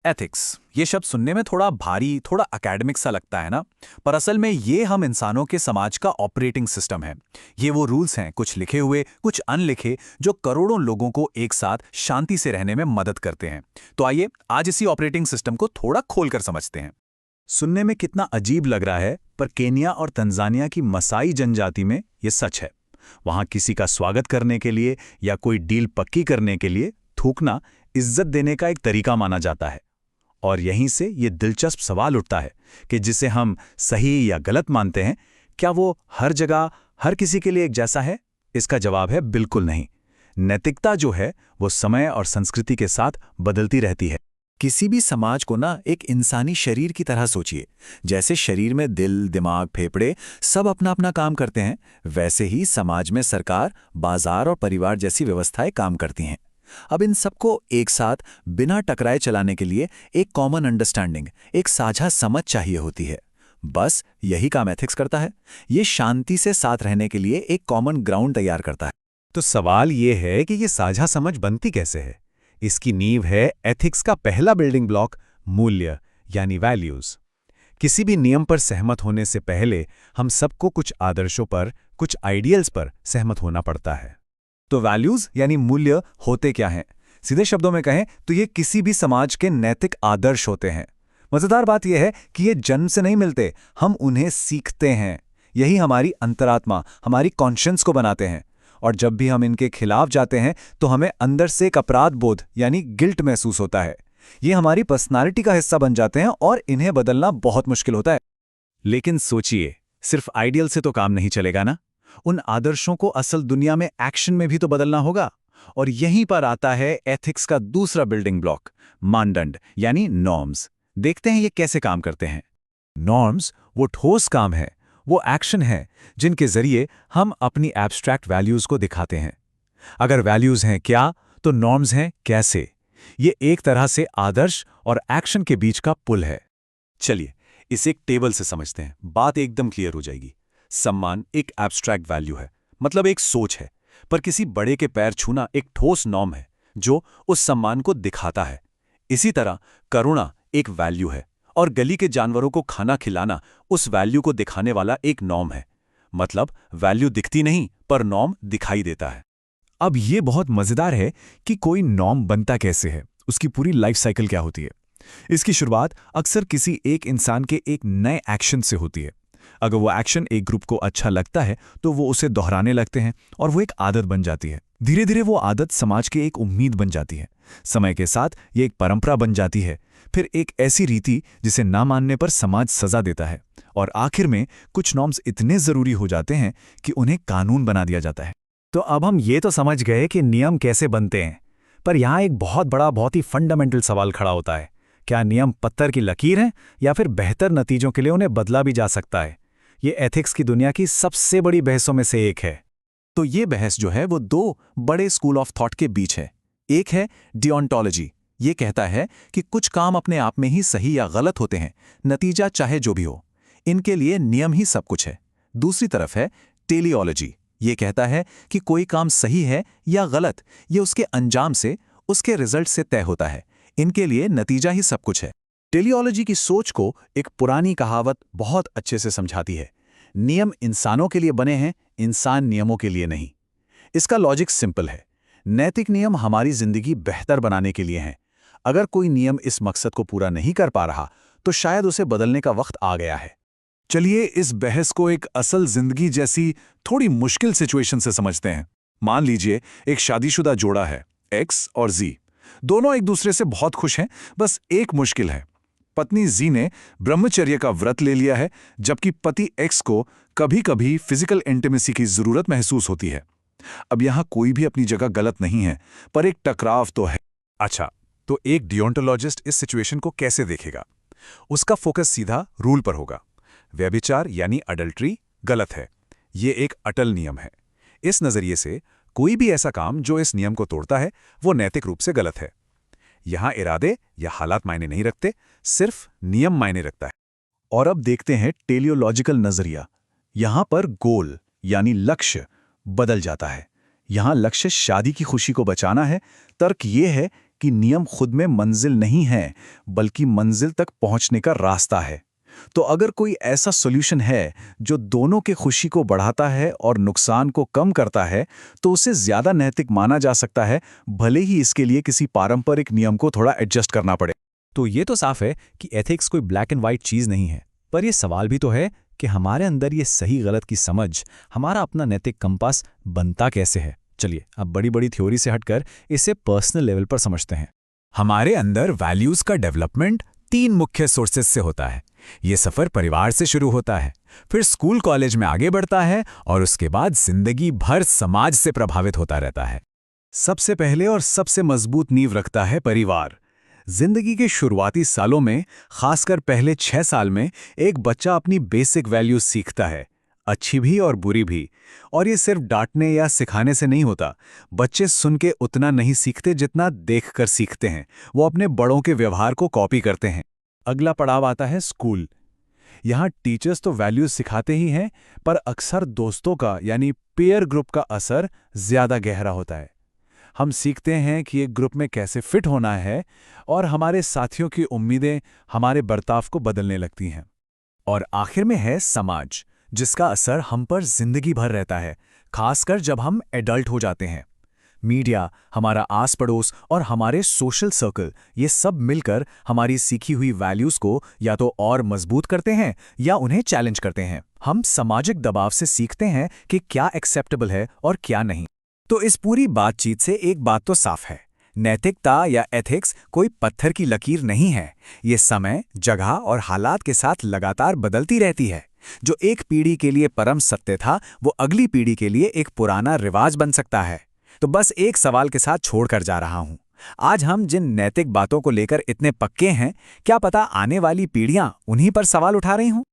Ethics, ये शब्द सुनने में थोड़ा भारी, थोड़ा एकेडमिक सा लगता है ना। पर असल में ये हम इंसानों के समाज का ऑपरेटिंग सिस्टम है। ये वो रूल्स हैं, कुछ लिखे हुए, कुछ अनलिखे, जो करोड़ों लोगों को एक साथ शांति से रहने में मदद करते हैं। तो आइए आज इसी ऑपरेटिंग सिस्टम को थोड़ा खोलकर समझते हैं। सुनने में कितना अजीब लग रहा है, पर केन्या और तंजानिया की मसाई जनजाति में ये सच है। वहां किसी का स्वागत करने के लिए या कोई डील पक्की करने के लिए थूकना इज्जत देने का एक तरीका माना जाता है। और यहीं से ये दिलचस्प सवाल उठता है कि जिसे हम सही या गलत मानते हैं, क्या वो हर जगह हर किसी के लिए एक जैसा है? इसका जवाब है बिल्कुल नहीं। नैतिकता जो है वो समय और संस्कृति के साथ बदलती रहती है। किसी भी समाज को ना एक इंसानी शरीर की तरह सोचिए। जैसे शरीर में दिल, दिमाग, फेफड़े सब अपना अपना काम करते हैं, वैसे ही समाज में सरकार, बाजार और परिवार जैसी व्यवस्थाएं काम करती हैं। अब इन सबको एक साथ बिना टकराए चलाने के लिए एक कॉमन अंडरस्टैंडिंग, एक साझा समझ चाहिए होती है। बस यही काम एथिक्स करता है। ये शांति से साथ रहने के लिए एक कॉमन ग्राउंड तैयार करता है। तो सवाल ये है कि ये साझा समझ बनती कैसे है? इसकी नींव है एथिक्स का पहला बिल्डिंग ब्लॉक, मूल्य यानी वैल्यूज। किसी भी नियम पर सहमत होने से पहले हम सबको कुछ आदर्शों पर, कुछ आइडियल्स पर सहमत होना पड़ता है। तो वैल्यूज यानी मूल्य होते क्या हैं? सीधे शब्दों में कहें तो ये किसी भी समाज के नैतिक आदर्श होते हैं। मजेदार बात यह है कि ये जन्म से नहीं मिलते, हम उन्हें सीखते हैं। यही हमारी अंतरात्मा, हमारी कॉन्शियंस को बनाते हैं। और जब भी हम इनके खिलाफ जाते हैं तो हमें अंदर से एक अपराध बोध यानी गिल्ट महसूस होता है। ये हमारी पर्सनालिटी का हिस्सा बन जाते हैं और इन्हें बदलना बहुत मुश्किल होता है। लेकिन सोचिए, सिर्फ आइडियल से तो काम नहीं चलेगा ना। उन आदर्शों को असल दुनिया में, एक्शन में भी तो बदलना होगा। और यहीं पर आता है एथिक्स का दूसरा बिल्डिंग ब्लॉक, मानदंड यानी नॉर्म्स। देखते हैं ये कैसे काम करते हैं। नॉर्म्स वो ठोस काम है, वो एक्शन है जिनके जरिए हम अपनी एब्स्ट्रैक्ट वैल्यूज को दिखाते हैं। अगर वैल्यूज हैं क्या, तो नॉर्म्स हैं कैसे। ये एक तरह से आदर्श और एक्शन के बीच का पुल है। चलिए इसे एक टेबल से समझते हैं, बात एकदम क्लियर हो जाएगी। सम्मान एक एब्स्ट्रैक्ट वैल्यू है, मतलब एक सोच है। पर किसी बड़े के पैर छूना एक ठोस नॉर्म है जो उस सम्मान को दिखाता है। इसी तरह करुणा एक वैल्यू है और गली के जानवरों को खाना खिलाना उस वैल्यू को दिखाने वाला एक नॉर्म है। मतलब वैल्यू दिखती नहीं, पर नॉर्म दिखाई देता है। अब ये बहुत मजेदार है कि कोई नॉर्म बनता कैसे है, उसकी पूरी लाइफ साइकिल क्या होती है। इसकी शुरुआत अक्सर किसी एक इंसान के एक नए एक्शन से होती है। अगर वो एक्शन एक ग्रुप को अच्छा लगता है तो वो उसे दोहराने लगते हैं और वो एक आदत बन जाती है। धीरे धीरे वो आदत समाज की एक उम्मीद बन जाती है। समय के साथ ये एक परंपरा बन जाती है, फिर एक ऐसी रीति जिसे ना मानने पर समाज सजा देता है। और आखिर में कुछ नॉर्म्स इतने जरूरी हो जाते हैं कि उन्हें कानून बना दिया जाता है। तो अब हम ये तो समझ गए कि नियम कैसे बनते हैं, पर यहाँ एक बहुत बड़ा, बहुत ही फंडामेंटल सवाल खड़ा होता है। क्या नियम पत्थर की लकीर हैं या फिर बेहतर नतीजों के लिए उन्हें बदला भी जा सकता है? ये एथिक्स की दुनिया की सबसे बड़ी बहसों में से एक है। तो ये बहस जो है वो दो बड़े स्कूल ऑफ थॉट के बीच है। एक है डिओन्टोलॉजी। ये कहता है कि कुछ काम अपने आप में ही सही या गलत होते हैं, नतीजा चाहे जो भी हो। इनके लिए नियम ही सब कुछ है। दूसरी तरफ है टेलियोलॉजी। ये कहता है कि कोई काम सही है या गलत, ये उसके अंजाम से, उसके रिजल्ट से तय होता है। इनके लिए नतीजा ही सब कुछ है। टेलियोलॉजी की सोच को एक पुरानी कहावत बहुत अच्छे से समझाती है। नियम इंसानों के लिए बने हैं, इंसान नियमों के लिए नहीं। इसका लॉजिक सिंपल है। नैतिक नियम हमारी जिंदगी बेहतर बनाने के लिए हैं। अगर कोई नियम इस मकसद को पूरा नहीं कर पा रहा तो शायद उसे बदलने का वक्त आ गया है। चलिए इस बहस को एक असल जिंदगी जैसी थोड़ी मुश्किल सिचुएशन से समझते हैं। मान लीजिए एक शादीशुदा जोड़ा है, एक्स और जी। दोनों एक दूसरे से बहुत खुश हैं, बस एक मुश्किल है। पत्नी जी ने ब्रह्मचर्य का व्रत ले लिया है, जबकि पति एक्स को कभी-कभी फिजिकल इंटीमेसी की जरूरत महसूस होती है। अब यहां कोई भी अपनी जगह गलत नहीं है, पर एक टकराव तो है। अच्छा, तो एक डियोंटोलॉजिस्ट इस सिचुएशन को कैसे देखेगा? उसका फोकस सीधा रूल पर होगा। व्यभिचार यानी अडल्ट्री गलत है, ये एक अटल नियम है। इस नजरिए से कोई भी ऐसा काम जो इस नियम को तोड़ता है वो नैतिक रूप से गलत है। यहां इरादे या हालात मायने नहीं रखते, सिर्फ नियम मायने रखता है। और अब देखते हैं टेलियोलॉजिकल नजरिया। यहां पर गोल यानी लक्ष्य बदल जाता है। यहां लक्ष्य शादी की खुशी को बचाना है। तर्क ये है कि नियम खुद में मंजिल नहीं है, बल्कि मंजिल तक पहुंचने का रास्ता है। तो अगर कोई ऐसा सॉल्यूशन है जो दोनों के खुशी को बढ़ाता है और नुकसान को कम करता है, तो उसे ज्यादा नैतिक माना जा सकता है, भले ही इसके लिए किसी पारंपरिक नियम को थोड़ा एडजस्ट करना पड़े। तो ये तो साफ है कि एथिक्स कोई ब्लैक एंड वाइट चीज़ नहीं है, पर यह सवाल भी तो है कि हमारे अंदर ये सही गलत की समझ, हमारा अपना नैतिक कंपास बनता कैसे है। चलिए अब बड़ी बड़ी थ्योरी से हटकर इसे पर्सनल लेवल पर समझते हैं। हमारे अंदर वैल्यूज का डेवलपमेंट 3 मुख्य सोर्सेज से होता है। ये सफ़र परिवार से शुरू होता है, फिर स्कूल कॉलेज में आगे बढ़ता है और उसके बाद जिंदगी भर समाज से प्रभावित होता रहता है। सबसे पहले और सबसे मजबूत नींव रखता है परिवार। जिंदगी के शुरुआती सालों में, खासकर पहले 6 साल में, एक बच्चा अपनी बेसिक वैल्यूज सीखता है, अच्छी भी और बुरी भी। और ये सिर्फ डांटने या सिखाने से नहीं होता। बच्चे सुन के उतना नहीं सीखते जितना देखकर सीखते हैं। वो अपने बड़ों के व्यवहार को कॉपी करते हैं। अगला पड़ाव आता है स्कूल। यहाँ टीचर्स तो वैल्यूज सिखाते ही हैं, पर अक्सर दोस्तों का यानी पीयर ग्रुप का असर ज्यादा गहरा होता है। हम सीखते हैं कि एक ग्रुप में कैसे फिट होना है और हमारे साथियों की उम्मीदें हमारे बर्ताव को बदलने लगती हैं। और आखिर में है समाज, जिसका असर हम पर जिंदगी भर रहता है, खासकर जब हम एडल्ट हो जाते हैं। मीडिया, हमारा आस पड़ोस और हमारे सोशल सर्कल, ये सब मिलकर हमारी सीखी हुई वैल्यूज को या तो और मजबूत करते हैं या उन्हें चैलेंज करते हैं। हम सामाजिक दबाव से सीखते हैं कि क्या एक्सेप्टेबल है और क्या नहीं। तो इस पूरी बातचीत से एक बात तो साफ है, नैतिकता या एथिक्स कोई पत्थर की लकीर नहीं है। ये समय, जगह और हालात के साथ लगातार बदलती रहती है। जो एक पीढ़ी के लिए परम सत्य था, वो अगली पीढ़ी के लिए एक पुराना रिवाज बन सकता है। तो बस एक सवाल के साथ छोड़कर जा रहा हूं। आज हम जिन नैतिक बातों को लेकर इतने पक्के हैं, क्या पता आने वाली पीढ़ियां उन्हीं पर सवाल उठा रही हों।